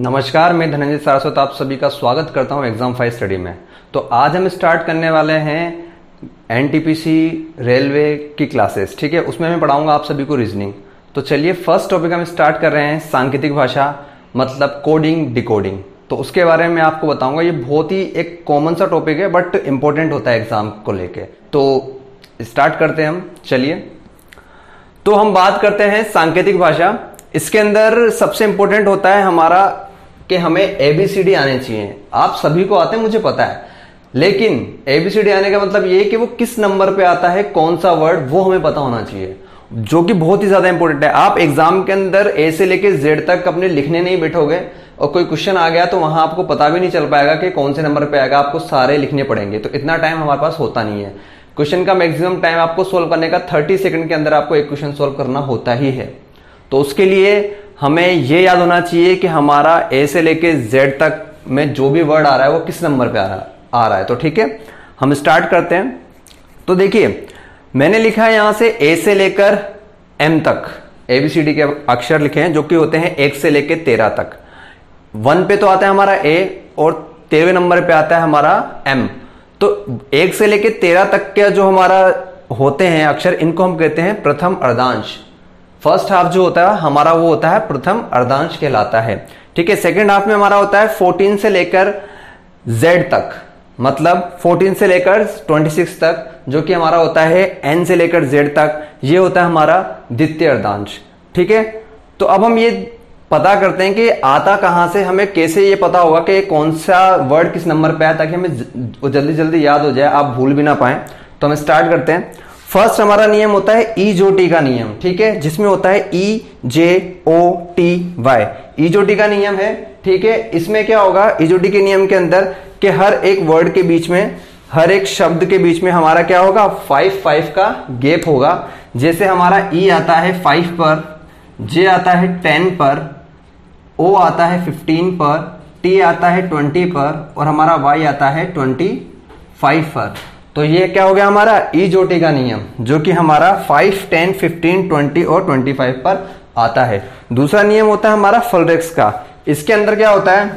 नमस्कार, मैं धनंजय सारस्वत आप सभी का स्वागत करता हूं एग्जाम 5 स्टडी में। तो आज हम स्टार्ट करने वाले हैं एनटीपीसी रेलवे की क्लासेस। ठीक है, उसमें मैं पढ़ाऊंगा आप सभी को रीजनिंग। तो चलिए फर्स्ट टॉपिक हम स्टार्ट कर रहे हैं सांकेतिक भाषा, मतलब कोडिंग डिकोडिंग। तो उसके बारे में आपको बताऊंगा। ये बहुत ही एक कॉमन सा टॉपिक है बट इंपॉर्टेंट होता है एग्जाम को लेके। तो स्टार्ट करते हैं हम। चलिए, तो हम बात करते हैं सांकेतिक भाषा। इसके अंदर सबसे इंपॉर्टेंट होता है हमारा कि हमें एबीसीडी आने चाहिए। आप सभी को आते हैं, मुझे पता है, लेकिन एबीसीडी आने का मतलब ये कि वो किस नंबर पे आता है, कौन सा वर्ड, वो हमें पता होना चाहिए, जो कि बहुत ही ज्यादा इंपॉर्टेंट है। आप एग्जाम के अंदर ए से लेके जेड तक अपने लिखने नहीं बैठोगे और कोई क्वेश्चन आ गया तो वहां आपको पता भी नहीं चल पाएगा कि कौन से नंबर पे आएगा, आपको सारे लिखने पड़ेंगे। तो इतना टाइम हमारे पास होता नहीं है। क्वेश्चन का मैक्सिमम टाइम आपको सोल्व करने का 30 सेकंड के अंदर आपको एक क्वेश्चन सोल्व करना होता ही है। तो उसके लिए हमें यह याद होना चाहिए कि हमारा ए से लेके जेड तक में जो भी वर्ड आ रहा है वो किस नंबर पे आ रहा है। तो ठीक है, हम स्टार्ट करते हैं। तो देखिए, मैंने लिखा है यहां से ए से लेकर एम तक एबीसीडी के अक्षर लिखे हैं, जो कि होते हैं 1 से लेकर 13 तक। 1 पे तो आता है हमारा ए और 13वें नंबर पे आता है हमारा एम। तो 1 से लेकर 13 तक के जो हमारा होते हैं अक्षर, इनको हम कहते हैं प्रथम अर्धांश। फर्स्ट हाफ जो होता है हमारा वो होता है प्रथम अर्धांश कहलाता है। ठीक है, सेकंड हाफ में हमारा होता है 14 से लेकर जेड तक, मतलब 14 से लेकर 26 तक, जो कि हमारा होता है एन से लेकर जेड तक। ये होता है हमारा द्वितीय अर्धांश। ठीक है, तो अब हम ये पता करते हैं कि आता कहां से, हमें कैसे ये पता होगा कि कौन सा वर्ड किस नंबर पे है, ताकि हमें जल्दी जल्दी याद हो जाए, आप भूल भी ना पाए। तो हम स्टार्ट करते हैं। फर्स्ट हमारा नियम होता है ई जो टी का नियम। ठीक है, जिसमें होता है ई जे ओ टी वाई, ई जो टी का नियम है। ठीक है, इसमें क्या होगा ई जो टी के नियम के अंदर कि हर एक वर्ड के बीच में, हर एक शब्द के बीच में हमारा क्या होगा, 5 का गैप होगा। जैसे हमारा ई आता है 5 पर, जे आता है 10 पर, ओ आता है 15 पर, टी आता है 20 पर और हमारा वाई आता है 25 पर। तो ये क्या हो गया हमारा ई जो टी का नियम, जो कि हमारा 5, 10, 15, 20 और 25 पर आता है। दूसरा नियम होता है हमारा फलरेक्स का। इसके अंदर क्या होता है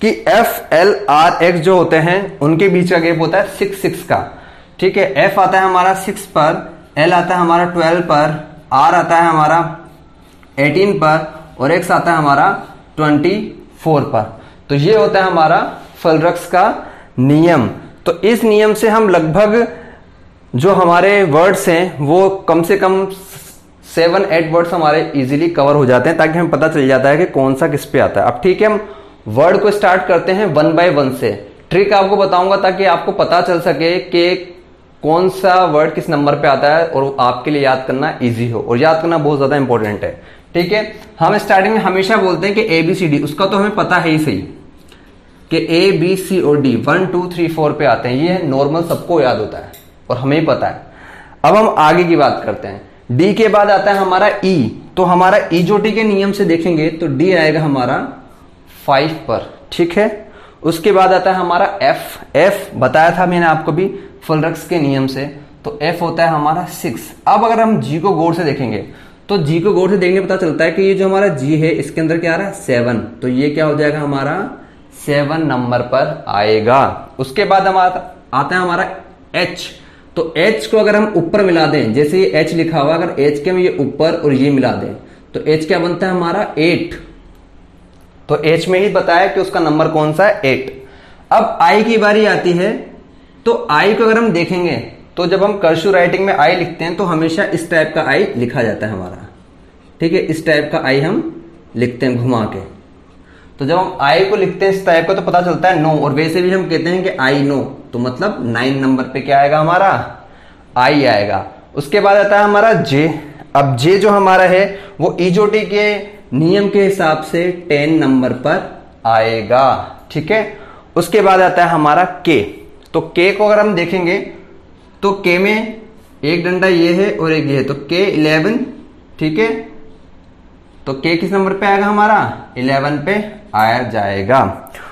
कि एफ एल आर एक्स जो होते हैं उनके बीच का गैप होता है 6 का। ठीक है, एफ आता है हमारा 6 पर, एल आता है हमारा 12 पर, आर आता है हमारा 18 पर और एक्स आता है हमारा 24 पर। तो ये होता है हमारा फलरेक्स का नियम। तो इस नियम से हम लगभग जो हमारे वर्ड्स हैं वो कम से कम 7-8 वर्ड्स हमारे इजीली कवर हो जाते हैं, ताकि हमें पता चल जाता है कि कौन सा किस पे आता है। अब ठीक है, हम वर्ड को स्टार्ट करते हैं 1 by 1 से। ट्रिक आपको बताऊंगा ताकि आपको पता चल सके कि कौन सा वर्ड किस नंबर पे आता है और आपके लिए याद करना इजी हो, और याद करना बहुत ज्यादा इंपॉर्टेंट है। ठीक है, हम स्टार्टिंग में हमेशा बोलते हैं कि एबीसीडी, उसका तो हमें पता है ही सही कि ए बी सी और डी 1 2 3 4 पे आते हैं। ये नॉर्मल सबको याद होता है और हमें ही पता है। अब हम आगे की बात करते हैं। डी के बाद आता है हमारा ई। तो हमारा ई जो टी के नियम से देखेंगे तो डी आएगा हमारा 5 पर। ठीक है, उसके बाद आता है हमारा एफ। एफ बताया था मैंने आपको भी फलरेक्स के नियम से, तो एफ होता है हमारा 6। अब अगर हम जी को गौर से देखेंगे तो जी को गौर से देखने पता चलता है कि ये जो हमारा जी है इसके अंदर क्या आ रहा है 7। तो ये क्या हो जाएगा हमारा 7 नंबर पर आएगा। उसके बाद हम आता है हमारा एच। तो एच को अगर हम ऊपर मिला दें, जैसे ये एच लिखा हुआ, अगर एच के हम ये ऊपर और ये मिला दें तो एच क्या बनता है हमारा 8। तो एच में ही बताया कि उसका नंबर कौन सा है 8। अब आई की बारी आती है। तो आई को अगर हम देखेंगे तो जब हम कर्सिव राइटिंग में आई लिखते हैं तो हमेशा इस टाइप का आई लिखा जाता है हमारा। ठीक है, इस टाइप का आई हम लिखते हैं घुमा के। तो जब हम आई को लिखते हैं इस टाइप का तो पता चलता है 9, और वैसे भी हम कहते हैं कि आई नो, तो मतलब 9 नंबर पे क्या आएगा हमारा आई आएगा। उसके बाद आता है हमारा जे। अब जे जो हमारा है वो ई जो टी के नियम के हिसाब से 10 नंबर पर आएगा। ठीक है, उसके बाद आता है हमारा के। तो के को अगर हम देखेंगे तो के में एक डंडा ये है और एक ये है, तो के 11। ठीक है, तो के किस नंबर पे आएगा हमारा 11 पे आया जाएगा।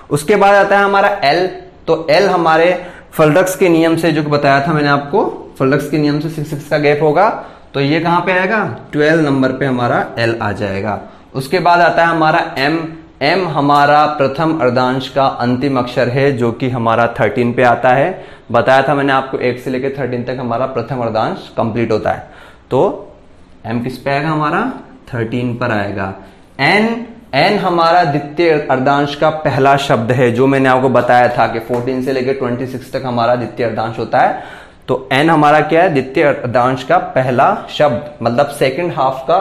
उसके बाद आता है हमारा एल। तो एल हमारे फलरेक्स के नियम से, जो कि बताया था मैंने आपको, फलरेक्स के नियम से 6 का गैप होगा, तो ये कहां पे आएगा 12 नंबर पे हमारा एल आ जाएगा। उसके बाद आता है हमारा एम। एम हमारा प्रथम अर्धांश का अंतिम अक्षर है जो कि हमारा 13 पे आता है। बताया था मैंने आपको 1 से लेकर 13 तक हमारा प्रथम अर्धांश कंप्लीट होता है। तो एम किस पे आएगा, हमारा 13 पर आएगा। एन हमारा द्वितीय अर्धांश का पहला शब्द है, जो मैंने आपको बताया था कि 14 से लेकर 26 तक हमारा द्वितीय अर्धांश होता है। तो एन हमारा क्या है, द्वितीय अर्धांश का पहला शब्द, मतलब सेकंड हाफ का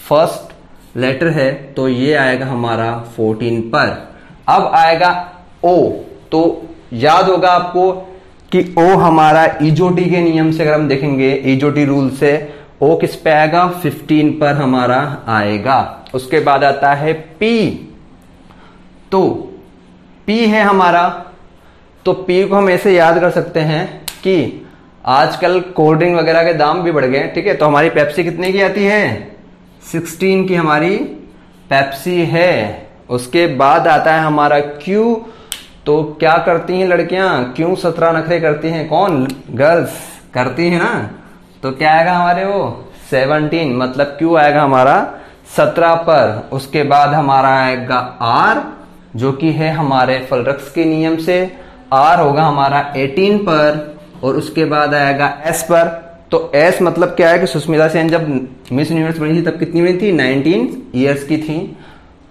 फर्स्ट लेटर है। तो ये आएगा हमारा 14 पर। अब आएगा ओ। तो याद होगा आपको कि ओ हमारा ईजोटी के नियम से अगर हम देखेंगे, ईजोटी रूल से ओ किस पे आएगा, 15 पर हमारा आएगा। उसके बाद आता है पी। तो पी है हमारा, तो पी को हम ऐसे याद कर सकते हैं कि आजकल कोल्ड ड्रिंक वगैरह के दाम भी बढ़ गए, ठीक है। तो हमारी पेप्सी कितने की आती है, 16 की हमारी पेप्सी है। उसके बाद आता है हमारा क्यू। तो क्या करती हैं लड़कियां, क्यों 17 नखरे करती हैं, कौन, गर्ल्स करती है ना। तो क्या आएगा हमारे वो 17, मतलब क्यू आएगा हमारा 17 पर। उसके बाद हमारा आएगा आर, जो कि है हमारे फलरक्स के नियम से, आर होगा हमारा 18 पर। और उसके बाद आएगा एस पर। तो एस मतलब क्या है कि सुष्मिता सेन जब मिस यूनिवर्स बनी थी तब कितनी बनी थी, 19 ईयर्स की थी।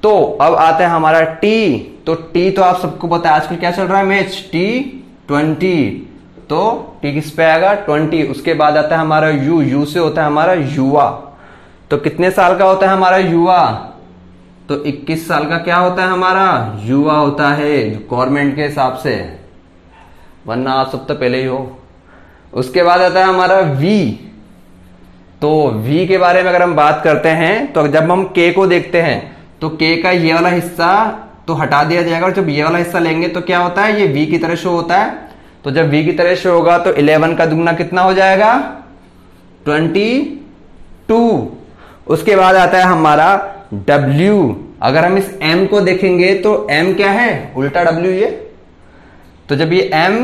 तो अब आता है हमारा टी। तो टी तो आप सबको पता है आजकल क्या चल रहा है मैच, T20। तो टी किस पे आएगा, 20। उसके बाद आता है हमारा यू। यू से होता है हमारा युवा। तो कितने साल का होता है हमारा युवा, तो 21 साल का क्या होता है हमारा युवा होता है गवर्नमेंट के हिसाब से, वरना आप सब तो पहले ही हो। उसके बाद आता है हमारा वी। तो वी के बारे में अगर हम बात करते हैं तो जब हम के को देखते हैं तो के का ये वाला हिस्सा तो हटा दिया जाएगा, और जब ये वाला हिस्सा लेंगे तो क्या होता है, ये वी की तरह शो होता है। तो जब वी की तरह शो होगा तो 11 का दुगना कितना हो जाएगा, 22। उसके बाद आता है हमारा W। अगर हम इस M को देखेंगे तो M क्या है, उल्टा W ये। तो जब ये M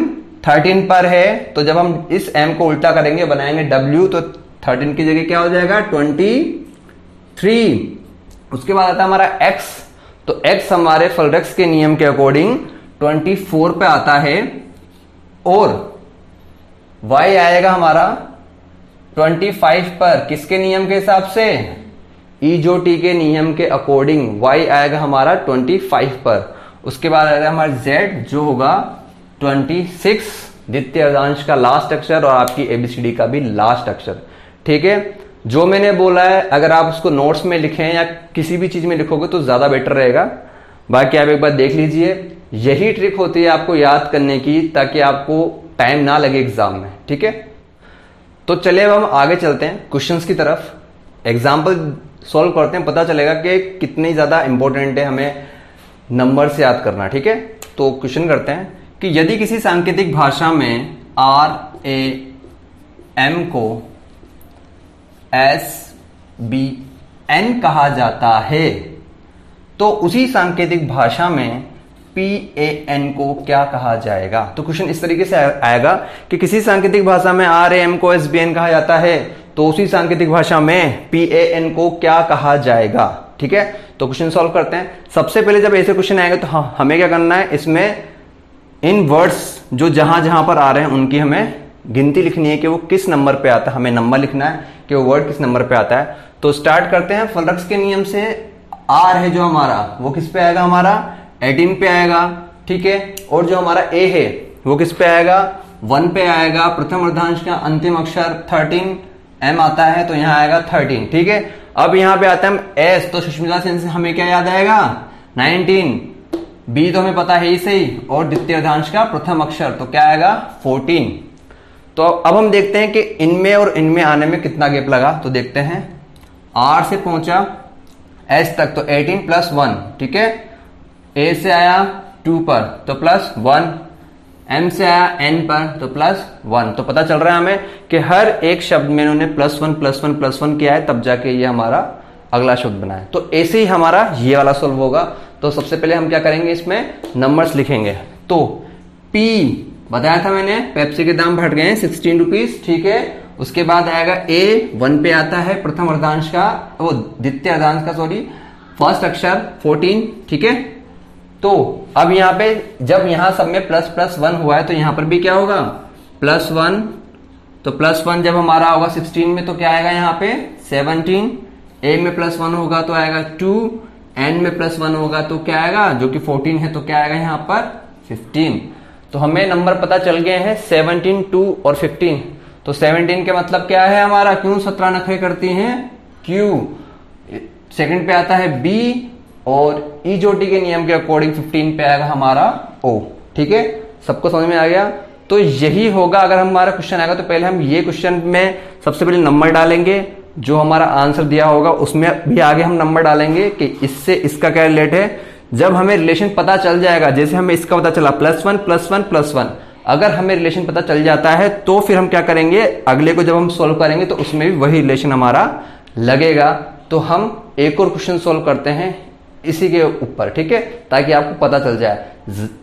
13 पर है तो जब हम इस M को उल्टा करेंगे, बनाएंगे W, तो 13 की जगह क्या हो जाएगा, 23। उसके बाद आता है हमारा X। तो X हमारे फलरक्स के नियम के अकॉर्डिंग 24 पे आता है, और Y आएगा हमारा 25 पर। किसके नियम के हिसाब से, ईजोटी के नियम के अकॉर्डिंग Y आएगा हमारा 25 पर। उसके बाद आएगा हमारा Z, जो होगा 26, द्वितीय अर्धांश का लास्ट अक्षर और आपकी ABCD का भी लास्ट अक्षर, ठीक है। जो मैंने बोला है अगर आप उसको नोट्स में लिखें या किसी भी चीज में लिखोगे तो ज्यादा बेटर रहेगा। बाकी आप एक बार देख लीजिए, यही ट्रिक होती है आपको याद करने की, ताकि आपको टाइम ना लगे एग्जाम में, ठीक है। तो चलिए अब हम आगे चलते हैं क्वेश्चंस की तरफ, एग्जाम्पल सॉल्व करते हैं, पता चलेगा कि कितनी ज्यादा इंपॉर्टेंट है हमें नंबर से याद करना, ठीक है। तो क्वेश्चन करते हैं कि यदि किसी सांकेतिक भाषा में RAM को SBN कहा जाता है तो उसी सांकेतिक भाषा में PAN को क्या कहा जाएगा। तो क्वेश्चन इस तरीके से आएगा कि किसी सांकेतिक भाषा में RAM को SBN कहा जाता है तो उसी सांकेतिक भाषा में PAN को क्या कहा जाएगा, ठीक है। तो क्वेश्चन सॉल्व करते हैं। सबसे पहले जब ऐसे क्वेश्चन आएंगे तो हमें क्या करना है, इसमें इन वर्ड्स जो जहां जहां पर आ रहे हैं उनकी हमें गिनती लिखनी है कि वो किस नंबर पे आता है, हमें नंबर लिखना है कि वो वर्ड किस नंबर पे आता है। तो स्टार्ट करते हैं फलरक्स के नियम से। R है जो हमारा, वो किस पे आएगा, हमारा 18 पे आएगा, ठीक है। और जो हमारा A है वो किस पे आएगा, 1 पे आएगा। प्रथम अर्धांश का अंतिम अक्षर 13 M आता है तो यहां आएगा 13, ठीक है। अब यहां पे आता है S, तो सुष्मिता सेन से हमें क्या याद आएगा, 19। B तो हमें पता है ही सही, और द्वितीय अर्धांश का प्रथम अक्षर तो क्या आएगा, 14। तो अब हम देखते हैं कि इनमें और इनमें आने में कितना गैप लगा। तो देखते हैं, R से पहुंचा S तक तो 18 + 1, ठीक है। A से आया 2 पर तो +1, M से आया N पर तो +1। तो पता चल रहा है हमें कि हर एक शब्द में इन्होंने +1 +1 +1 किया है, तब जाके ये हमारा अगला शब्द बना है। तो ऐसे ही हमारा ये वाला सॉल्व होगा। तो सबसे पहले हम क्या करेंगे, इसमें नंबर्स लिखेंगे। तो P बताया था मैंने, पेप्सी के दाम बढ़ गए हैं 16 रुपीज, ठीक है। उसके बाद आएगा A, 1 पे आता है प्रथम अर्धांश का, वो द्वितीय अर्धांश का, सॉरी, फर्स्ट अक्षर 14, ठीक है। तो अब यहां पे जब यहां सब में प्लस प्लस 1 हुआ है तो यहां पर भी क्या होगा, +1। तो +1 जब हमारा होगा 16 में तो क्या आएगा यहां पे 17। ए में +1 होगा तो आएगा 2, एन में +1 होगा तो क्या आएगा, जो कि 14 है तो क्या आएगा यहां पर 15। तो हमें नंबर पता चल गए हैं 17, 2 और 15। तो 17 के मतलब क्या है हमारा, क्यों 17 नखरे करती हैं, क्यू। सेकंड पे आता है बी और ई जोटी के नियम के अकॉर्डिंग 15 पे आएगा हमारा ओ, ठीक है। सबको समझ में आ गया। तो यही होगा अगर हमारा क्वेश्चन आएगा तो पहले हम ये क्वेश्चन में सबसे पहले नंबर डालेंगे, जो हमारा आंसर दिया होगा उसमें भी आगे हम नंबर डालेंगे कि इससे इसका क्या रिलेट है। जब हमें रिलेशन पता चल जाएगा, जैसे हमें इसका पता चला +1 +1 +1, अगर हमें रिलेशन पता चल जाता है तो फिर हम क्या करेंगे, अगले को जब हम सोल्व करेंगे तो उसमें भी वही रिलेशन हमारा लगेगा। तो हम एक और क्वेश्चन सोल्व करते हैं इसी के ऊपर, ठीक है, ताकि आपको पता चल जाए।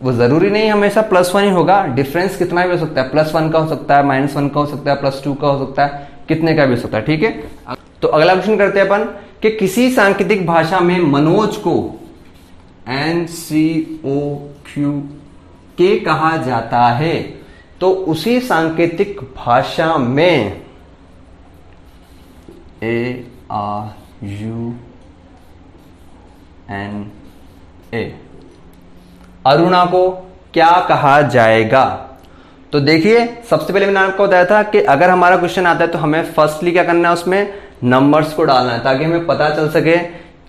वो जरूरी नहीं हमेशा +1 ही होगा, डिफरेंस कितना भी हो सकता है, +1 का हो सकता है, -1 का हो सकता है, +2 का हो सकता है, कितने का भी हो सकता है, ठीक है। तो अगला क्वेश्चन करते हैं अपन कि किसी सांकेतिक भाषा में मनोज को NCOQ कहा जाता है। तो उसी सांकेतिक भाषा में ARUNA अरुणा को क्या कहा जाएगा। तो देखिए सबसे पहले मैंने आपको बताया था कि अगर हमारा क्वेश्चन आता है तो हमें फर्स्टली क्या करना है, उसमें नंबर्स को डालना है ताकि हमें पता चल सके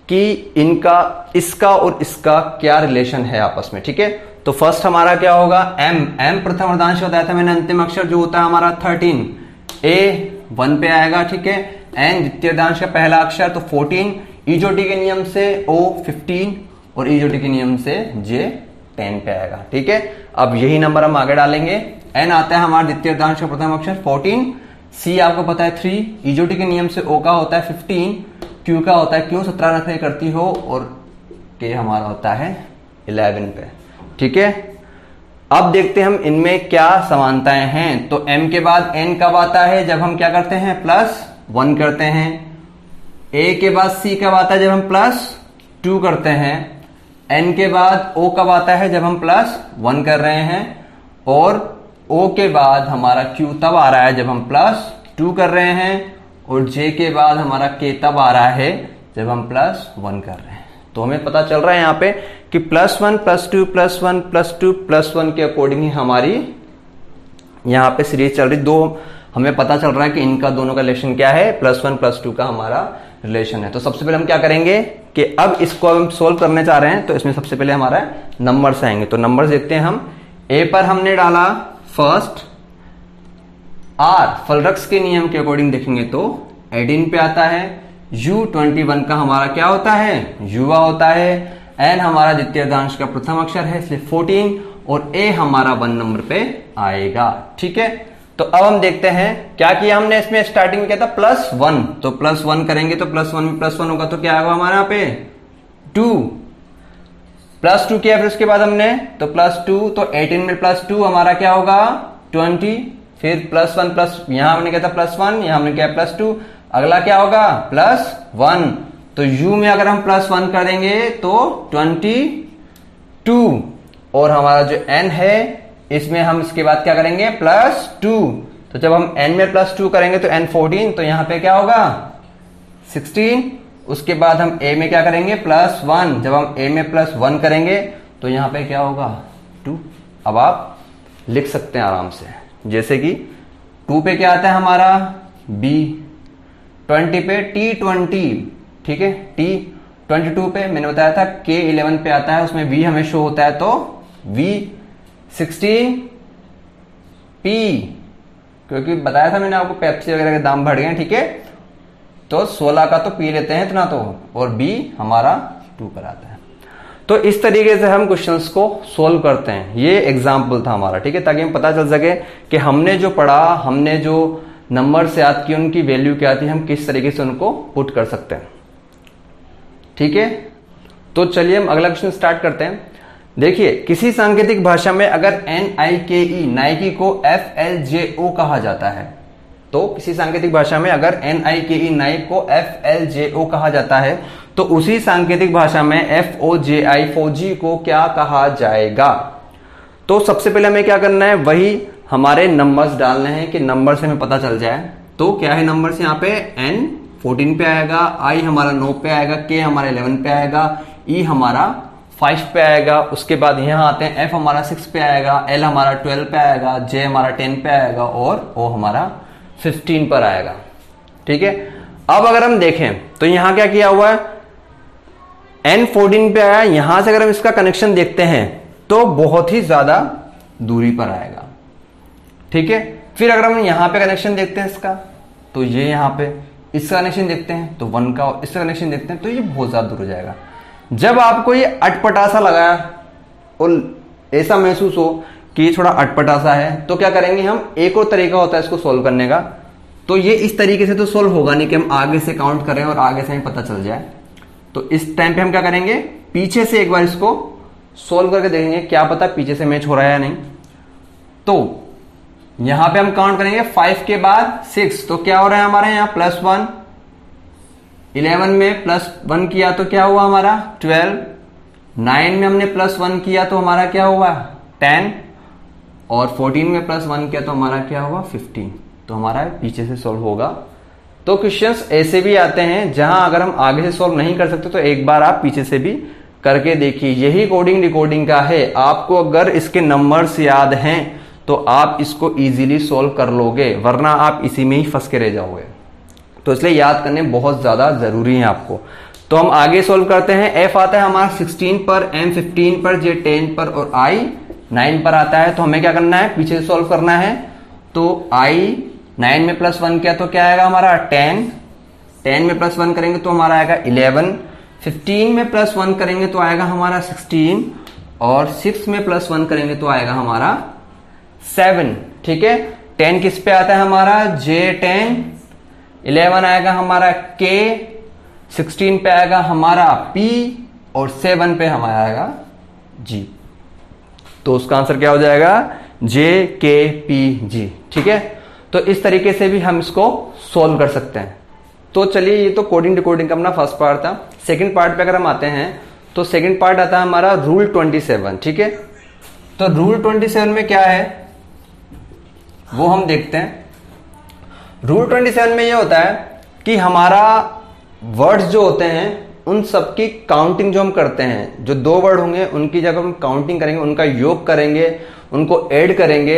कि इनका, इसका और इसका क्या रिलेशन है आपस में, ठीक है। तो फर्स्ट हमारा क्या होगा, एम प्रथम अर्धांश बताया था मैंने, अंतिम अक्षर जो होता है हमारा 13, ए 1 पे आएगा, ठीक है। एन द्वितीय अर्धांश का पहला अक्षर तो 14, ई जोटी के नियम से ओ 15 और ई जोटी के नियम से जे 10 पे आएगा, ठीक है। अब यही नंबर हम आगे डालेंगे। एन आता है हमारा द्वितीय अर्धांश का प्रथम अक्षर 14, सी आपको पता है 3, ई जोटी के नियम से ओ का होता है 15, क्यू का होता है क्यों 17 नखरे करती हो, और के हमारा होता है 11 पे, ठीक है। अब देखते हैं हम इनमें क्या समानताएं हैं। तो एम के बाद एन कब आता है, जब हम क्या करते हैं +1 करते हैं। ए के बाद सी कब आता है, जब हम +2 करते हैं। एन के बाद ओ कब आता है, जब हम +1 कर रहे हैं। और ओ के बाद हमारा क्यू तब आ रहा है जब हम +2 कर रहे हैं। और जे के बाद हमारा के तब आ रहा है जब हम +1 कर रहे हैं। तो हमें पता चल रहा है यहाँ पे कि +1 +2 +1 +2 +1 के अकॉर्डिंग ही हमारी यहाँ पे सीरीज चल रही। दो हमें पता चल रहा है कि इनका दोनों का रिलेशन क्या है, +1 +2 का हमारा रिलेशन है। तो सबसे पहले हम क्या करेंगे कि अब इसको हम सोल्व करने चाह रहे हैं, तो इसमें सबसे पहले हमारा नंबर्स आएंगे। तो नंबर्स देखते हैं हम। ए पर हमने डाला फर्स्ट आर, फलरक्स के नियम के अकॉर्डिंग देखेंगे तो 18 पे आता है। यू 21 का हमारा क्या होता है, युवा होता है। एन हमारा द्वितीय अर्धांश का प्रथम अक्षर है इसलिए 14, और ए हमारा 1 नंबर पे आएगा, ठीक है। तो अब हम देखते हैं क्या किया हमने इसमें। स्टार्टिंग में क्या था +1, तो +1 करेंगे तो +1 में +1 होगा तो क्या होगा हमारे यहाँ पे 2, +2 किया फिर उसके बाद हमने तो +2, तो 18 में +2 हमारा क्या होगा 20, फिर +1 प्लस यहां हमने क्या था +1, यहां हमने क्या +2, अगला क्या होगा +1। तो u में अगर हम +1 करेंगे तो 22, और हमारा जो n है इसमें हम इसके बाद क्या करेंगे +2। तो जब हम n में +2 करेंगे तो n 14, तो यहां पे क्या होगा 16। उसके बाद हम a में क्या करेंगे +1, जब हम a में +1 करेंगे तो यहां पे क्या होगा 2। अब आप लिख सकते हैं आराम से, जैसे कि 2 पे क्या आता है हमारा b, 20 पे T20, ठीक है। T22 पे मैंने बताया था K11 पे आता है, उसमें V हमें शो होता है तो V16 P, क्योंकि बताया था मैंने आपको पेप्सी वगैरह के दाम बढ़ गए, ठीक है। तो 16 का तो पी लेते हैं इतना तो, और B हमारा 2 पर आता है। तो इस तरीके से हम क्वेश्चंस को सोल्व करते हैं। ये एग्जाम्पल था हमारा, ठीक है, ताकि हम पता चल सके कि हमने जो पढ़ा, हमने जो नंबर से याद किए, उनकी वैल्यू क्या थी, हम किस तरीके से उनको पुट कर सकते हैं, ठीक है। तो चलिए हम अगला क्वेश्चन स्टार्ट करते हैं। देखिए किसी सांकेतिक भाषा में अगर NIKE नाइकी को FLJO कहा जाता है, तो किसी सांकेतिक भाषा में अगर NIKE नाइक को FLJO कहा जाता है तो उसी सांकेतिक भाषा में FOJI फौजी को क्या कहा जाएगा। तो सबसे पहले हमें क्या करना है, वही हमारे नंबर्स डालने हैं कि नंबर से हमें पता चल जाए। तो क्या है नंबर्स यहाँ पे, N 14 पे आएगा, I हमारा 9 पे आएगा, K हमारा 11 पे आएगा, E हमारा 5 पे आएगा। उसके बाद यहाँ आते हैं F हमारा 6 पे आएगा, L हमारा 12 पे आएगा, J हमारा 10 पे आएगा और O हमारा 15 पर आएगा। ठीक है, अब अगर हम देखें तो यहाँ क्या किया हुआ है, N 14 पे आया, यहां से अगर हम इसका कनेक्शन देखते हैं तो बहुत ही ज्यादा दूरी पर आएगा। ठीक है, फिर अगर हम यहां पे कनेक्शन देखते हैं इसका, तो ये यहां पे इसका कनेक्शन देखते हैं तो 1 का, इसका कनेक्शन देखते हैं तो ये बहुत ज्यादा दूर हो जाएगा। जब आपको ये अटपटा-सा लगा और ऐसा महसूस हो कि ये थोड़ा अटपटा-सा है, तो क्या करेंगे हम, एक और तरीका होता है इसको सोल्व करने का। तो ये इस तरीके से तो सोल्व होगा नहीं कि हम आगे से काउंट करें और आगे से हमें पता चल जाए। तो इस टाइम पे हम क्या करेंगे, पीछे से एक बार इसको सोल्व करके देखेंगे, क्या पता पीछे से मैच हो रहा है या नहीं। तो यहां पे हम काउंट करेंगे 5 के बाद 6, तो क्या हो रहा है हमारे यहां +1, 11 में +1 किया तो क्या हुआ हमारा 12, 9 में हमने +1 किया तो हमारा क्या हुआ 10, और 14 में +1 किया तो हमारा क्या हुआ 15। तो हमारा पीछे से सोल्व होगा। तो क्वेश्चंस ऐसे भी आते हैं जहां अगर हम आगे से सोल्व नहीं कर सकते तो एक बार आप पीछे से भी करके देखिए। यही कोडिंग डिकोडिंग का है। आपको अगर इसके नंबर्स याद हैं तो आप इसको इजीली सोल्व कर लोगे, वरना आप इसी में ही फंस के रह जाओगे। तो इसलिए याद करने बहुत ज्यादा जरूरी है आपको। तो हम आगे सोल्व करते हैं। F आता है हमारा 16 पर, M 15 पर, J 10 पर और I 9 पर आता है। तो हमें क्या करना है, पीछे से सोल्व करना है। तो I 9 में +1 किया तो क्या आएगा हमारा 10, 10 में +1 करेंगे तो हमारा आएगा 11, 15 में +1 करेंगे तो आएगा हमारा 16, और 6 में +1 करेंगे तो आएगा हमारा 7। ठीक है, 10 किस पे आता है हमारा J 10, 11 आएगा हमारा K, 16 पे आएगा हमारा P और 7 पे हमारा आएगा G। तो उसका आंसर क्या हो जाएगा J K P G। ठीक है, तो इस तरीके से भी हम इसको सोल्व कर सकते हैं। तो चलिए, ये तो कोडिंग डिकोडिंग का अपना फर्स्ट पार्ट था। सेकंड पार्ट पे अगर हम आते हैं तो सेकंड पार्ट आता है हमारा रूल 27। ठीक है, तो रूल 27 में क्या है वो हम देखते हैं। रूल 27 में ये होता है कि हमारा वर्ड्स जो होते हैं उन सबकी काउंटिंग जो हम करते हैं, जो 2 वर्ड होंगे उनकी जब हम काउंटिंग करेंगे, उनका योग करेंगे, उनको ऐड करेंगे,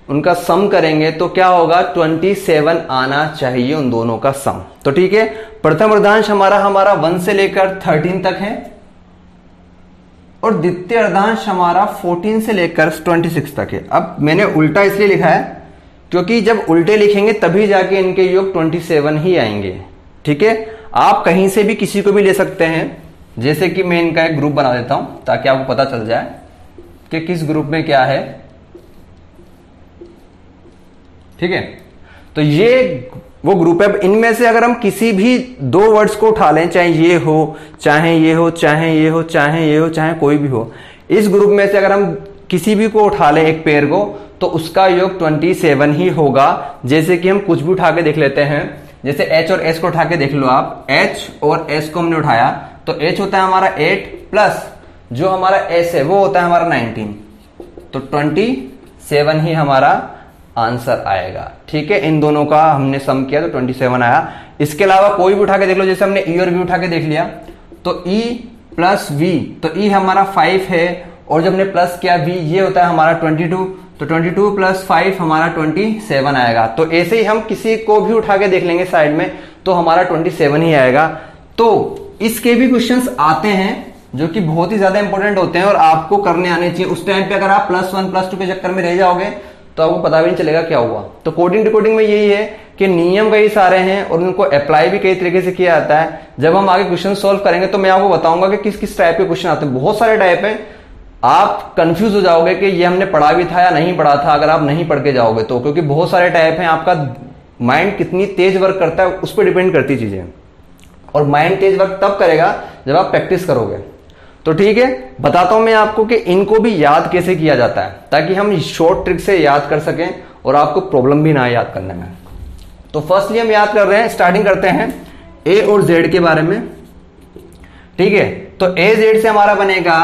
उनका सम करेंगे, तो क्या होगा 27 आना चाहिए उन दोनों का सम। तो ठीक है, प्रथम अर्धांश हमारा 1 से लेकर 13 तक है और द्वितीय अर्धांश हमारा 14 से लेकर 26 तक है। अब मैंने उल्टा इसलिए लिखा है क्योंकि जब उल्टे लिखेंगे तभी जाके इनके योग 27 ही आएंगे। ठीक है, आप कहीं से भी किसी को भी ले सकते हैं। जैसे कि मैं इनका एक ग्रुप बना देता हूं ताकि आपको पता चल जाए कि किस ग्रुप में क्या है। ठीक है, तो ये वो ग्रुप है। इनमें से अगर हम किसी भी 2 वर्ड्स को उठा लें, चाहे ये हो, चाहे ये हो, चाहे ये हो, चाहे ये हो, चाहे कोई भी हो, इस ग्रुप में से अगर हम किसी भी को उठा लें, एक पेयर को, तो उसका योग 27 ही होगा। जैसे कि हम कुछ भी उठा के देख लेते हैं, जैसे H और S को उठा के देख लो आप। H और S को हमने उठाया तो H होता है हमारा 8 प्लस जो हमारा S है वो होता है हमारा 19, तो 27 ही हमारा आंसर आएगा। ठीक है, इन दोनों का हमने सम किया तो 27 आया। इसके अलावा कोई भी उठा के देख लो, जैसे हमने E और V उठा के देख लिया तो E प्लस V, तो E हमारा 5 है और जब हमने प्लस किया V ये होता है हमारा 22, तो 22 प्लस 5 हमारा 27 आएगा। तो ऐसे ही हम किसी को भी उठा के देख लेंगे साइड में तो हमारा 27 ही आएगा। तो इसके भी क्वेश्चंस आते हैं जो कि बहुत ही ज्यादा इंपॉर्टेंट होते हैं और आपको करने आने चाहिए। उस टाइम पे अगर आप +1 +2 के चक्कर में रह जाओगे तो आपको पता भी नहीं चलेगा क्या हुआ। तो कोडिंग डिकोडिंग में यही है कि नियम कई सारे हैं और उनको अप्लाई भी कई तरीके से किया जाता है। जब हम आगे क्वेश्चन सोल्व करेंगे तो मैं आपको बताऊंगा कि किस किस टाइप के क्वेश्चन आते हैं। बहुत सारे टाइप हैं, आप कंफ्यूज हो जाओगे कि ये हमने पढ़ा भी था या नहीं पढ़ा था अगर आप नहीं पढ़ के जाओगे तो, क्योंकि बहुत सारे टाइप हैं। आपका माइंड कितनी तेज वर्क करता है उस पर डिपेंड करती चीजें, और माइंड तेज वर्क तब करेगा जब आप प्रैक्टिस करोगे। तो ठीक है, बताता हूं मैं आपको कि इनको भी याद कैसे किया जाता है ताकि हम शॉर्ट ट्रिक से याद कर सकें और आपको प्रॉब्लम भी ना आए याद करने में। तो फर्स्टली हम याद कर रहे हैं, स्टार्टिंग करते हैं A और Z के बारे में। ठीक है, तो AZ से हमारा बनेगा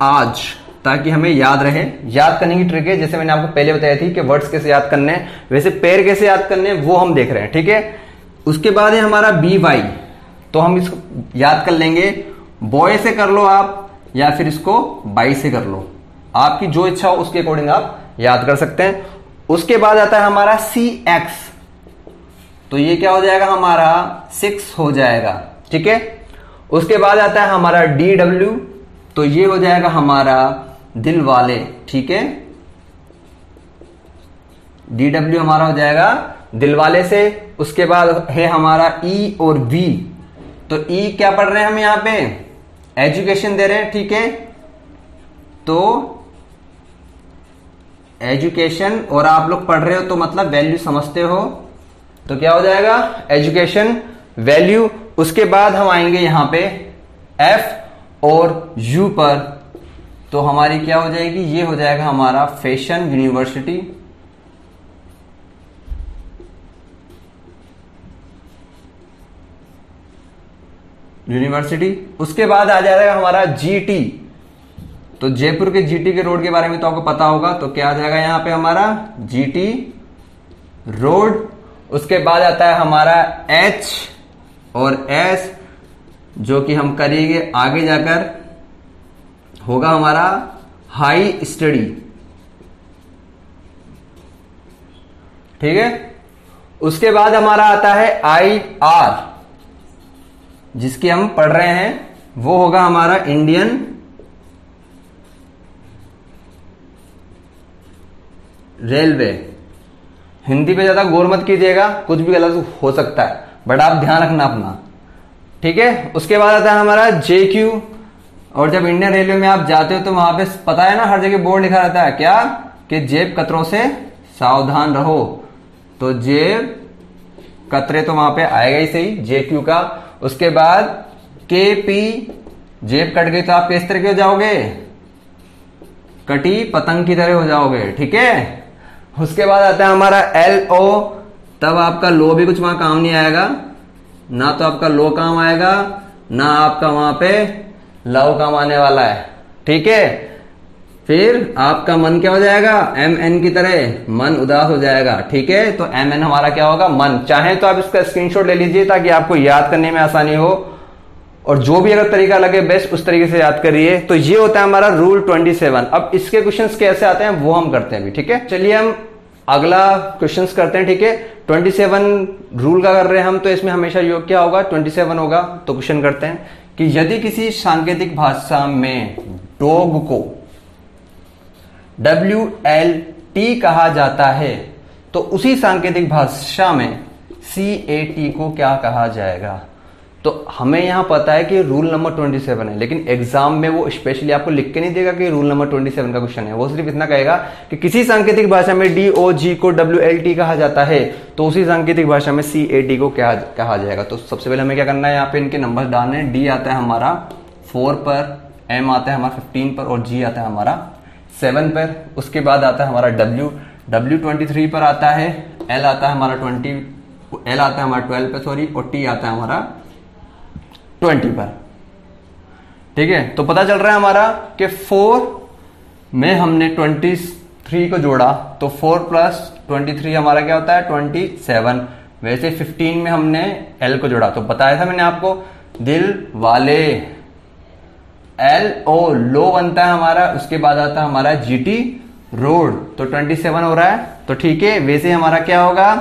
आज, ताकि हमें याद रहे। याद करने की ट्रिक है, जैसे मैंने आपको पहले बताया थी कि वर्ड्स कैसे याद करने हैं, वैसे पेयर कैसे याद करने हैं वो हम देख रहे हैं। ठीक है, उसके बाद है हमारा BY, तो हम इसको याद कर लेंगे, बॉय से कर लो आप या फिर इसको बाई से कर लो, आपकी जो इच्छा हो उसके अकॉर्डिंग आप याद कर सकते हैं। उसके बाद आता है हमारा CX, तो ये क्या हो जाएगा हमारा 6 हो जाएगा। ठीक है, उसके बाद आता है हमारा DW, तो ये हो जाएगा हमारा दिल वाले। ठीक है, DW हमारा हो जाएगा दिल वाले से। उसके बाद है हमारा E और V, तो E क्या पढ़ रहे हैं हम यहां पे, एजुकेशन दे रहे हैं। ठीक है, तो एजुकेशन, और आप लोग पढ़ रहे हो तो मतलब वैल्यू समझते हो, तो क्या हो जाएगा एजुकेशन वैल्यू। उसके बाद हम आएंगे यहां पे F और U पर, तो हमारी क्या हो जाएगी, ये हो जाएगा हमारा फैशन यूनिवर्सिटी। यूनिवर्सिटी। उसके बाद आ जाएगा हमारा GT, तो जयपुर के GT के रोड के बारे में तो आपको पता होगा, तो क्या आ जाएगा यहां पे हमारा GT रोड। उसके बाद आता है हमारा H और S, जो कि हम करेंगे आगे जाकर, होगा हमारा हाई स्टडी। ठीक है, उसके बाद हमारा आता है IR, जिसकी हम पढ़ रहे हैं, वो होगा हमारा इंडियन रेलवे। हिंदी पे ज्यादा गौर मत कीजिएगा, कुछ भी गलत हो सकता है, बट आप ध्यान रखना अपना। ठीक है, उसके बाद आता है हमारा JQ, और जब इंडियन रेलवे में आप जाते हो तो वहां पे पता है ना, हर जगह बोर्ड लिखा रहता है क्या, कि जेब कतरों से सावधान रहो, तो जेब कतरे तो वहां पे आएगा ही सही, JQ का। उसके बाद KP, जेब कट गई तो आप किस तरह के हो जाओगे, कटी पतंग की तरह हो जाओगे। ठीक है, उसके बाद आता है हमारा LO, तब आपका लो भी कुछ वहां काम नहीं आएगा, ना तो आपका लो काम आएगा, ना आपका वहां पे लव काम आने वाला है। ठीक है, फिर आपका मन क्या हो जाएगा, MN की तरह मन उदास हो जाएगा। ठीक है, तो MN हमारा क्या होगा, मन। चाहे तो आप इसका स्क्रीनशॉट ले लीजिए ताकि आपको याद करने में आसानी हो, और जो भी अगर तरीका लगे बेस्ट उस तरीके से याद करिए। तो ये होता है हमारा रूल 27। अब इसके क्वेश्चंस कैसे आते हैं वो हम करते हैं अभी। ठीक है, चलिए हम अगला क्वेश्चंस करते हैं। ठीक है, 27 रूल का कर रहे हैं हम, तो इसमें हमेशा योग क्या होगा, 27 होगा। तो क्वेश्चन करते हैं कि यदि किसी सांकेतिक भाषा में डॉग को WLT कहा जाता है, तो उसी सांकेतिक भाषा में CAT को क्या कहा जाएगा। तो हमें यहां पता है कि रूल नंबर 27 है, लेकिन एग्जाम में वो स्पेशली आपको लिख के नहीं देगा कि रूल नंबर 27 का क्वेश्चन है। वो सिर्फ इतना कहेगा कि किसी सांकेतिक भाषा में DOG को WLT कहा जाता है, तो उसी सांकेतिक भाषा में CAT को क्या कहा जाएगा। तो सबसे पहले हमें क्या करना है, यहाँ पे इनके नंबर डालने हैं। D आता है हमारा 4 पर, M आता है हमारा 15 पर, और G आता है हमारा 7 पर। उसके बाद आता है हमारा W 23 पर आता है, L आता है हमारा 12 पर सॉरी, और T आता है हमारा 20 पर। ठीक है, तो पता चल रहा है हमारा कि 4 में हमने 23 को जोड़ा, तो 4 प्लस 23 हमारा क्या होता है 27। वैसे 15 में हमने L को जोड़ा, तो बताया था मैंने आपको, दिल वाले, LO लो बनता है हमारा। उसके बाद आता है हमारा GT रोड, तो 27 हो रहा है। तो ठीक है, वैसे हमारा क्या होगा,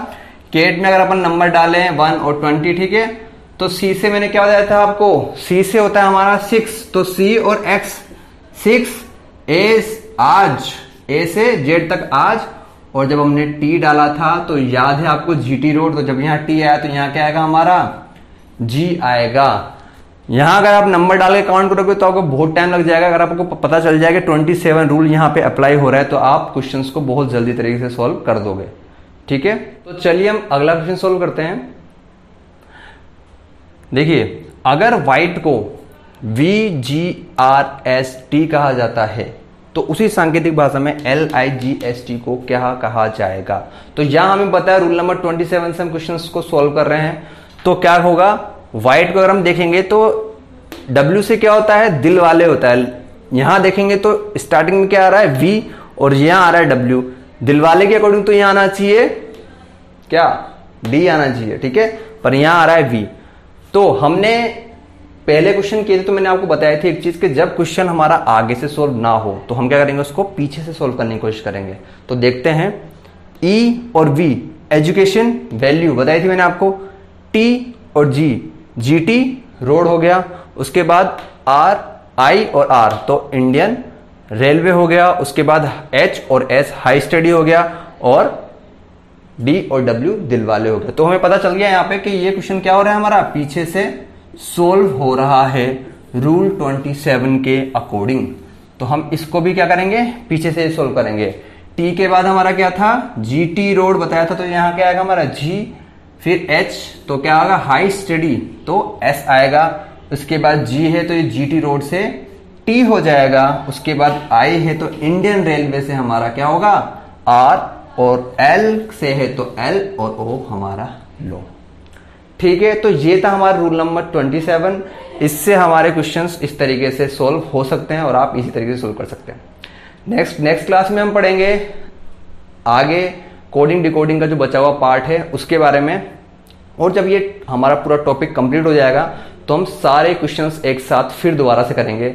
केट में अगर अपन नंबर डालें 1 और 20, ठीक है, तो C से मैंने क्या बताया था आपको, C से होता है हमारा 6, तो C और X 6, A आज, A से Z तक आज, और जब हमने T डाला था तो याद है आपको GT रोड, तो जब यहाँ T आया तो यहाँ क्या आएगा हमारा G आएगा। यहां अगर आप नंबर डाल के काउंट करोगे तो आपको बहुत टाइम लग जाएगा। अगर आपको पता चल जाएगा 27 रूल यहाँ पे अप्लाई हो रहा है, तो आप क्वेश्चंस को बहुत जल्दी तरीके से सॉल्व कर दोगे। ठीक है, तो चलिए हम अगला क्वेश्चन सॉल्व करते हैं। देखिए, अगर व्हाइट को VGRST कहा जाता है, तो उसी सांकेतिक भाषा में LIGST को क्या कहा जाएगा। तो यहां हमें पता है रूल नंबर 27 से हम क्वेश्चंस को सॉल्व कर रहे हैं। तो क्या होगा, व्हाइट को अगर हम देखेंगे तो W से क्या होता है, दिल वाले होता है। यहां देखेंगे तो स्टार्टिंग में क्या आ रहा है, V, और यहां आ रहा है W। दिल वाले के अकॉर्डिंग तो यहां आना चाहिए क्या, D आना चाहिए, ठीक है, पर यहां आ रहा है V। तो हमने पहले क्वेश्चन किए थे तो मैंने आपको बताया थी एक चीज कि जब क्वेश्चन हमारा आगे से सोल्व ना हो तो हम क्या करेंगे, उसको पीछे से सोल्व करने की कोशिश करेंगे। तो देखते हैं, E और V एजुकेशन वैल्यू बताई थी मैंने आपको, T और G, GT रोड हो गया, उसके बाद R, I और R तो इंडियन रेलवे हो गया, उसके बाद H और S हाई स्टडी हो गया, और D और W दिल वाले हो गए। तो हमें पता चल गया यहाँ पे कि ये क्वेश्चन क्या हो रहा है, हमारा पीछे से सोल्व हो रहा है रूल 27 के अकॉर्डिंग। तो हम इसको भी क्या करेंगे, पीछे से सोल्व करेंगे। T के बाद हमारा क्या था, GT रोड बताया था, तो यहाँ क्या आएगा हमारा G, फिर H तो क्या आएगा हाई स्टडी, तो S आएगा, उसके बाद G है तो ये GT रोड से T हो जाएगा, उसके बाद I है तो इंडियन रेलवे से हमारा क्या होगा R, और L से है तो L, और O हमारा लो। ठीक है, तो ये था हमारा रूल नंबर 27। इससे हमारे क्वेश्चंस इस तरीके से सोल्व हो सकते हैं और आप इसी तरीके से सोल्व कर सकते हैं। नेक्स्ट क्लास में हम पढ़ेंगे आगे कोडिंग डिकोडिंग का जो बचा हुआ पार्ट है उसके बारे में, और जब ये हमारा पूरा टॉपिक कंप्लीट हो जाएगा तो हम सारे क्वेश्चंस एक साथ फिर दोबारा से करेंगे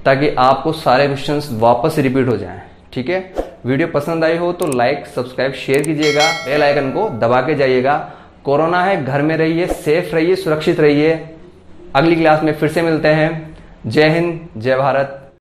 ताकि आपको सारे क्वेश्चंस वापस रिपीट हो जाएं। ठीक है, वीडियो पसंद आई हो तो लाइक सब्सक्राइब शेयर कीजिएगा, बेल आइकन को दबा के जाइएगा। कोरोना है, घर में रहिए, सेफ रहिए, सुरक्षित रहिए। अगली क्लास में फिर से मिलते हैं। जय हिंद, जय भारत।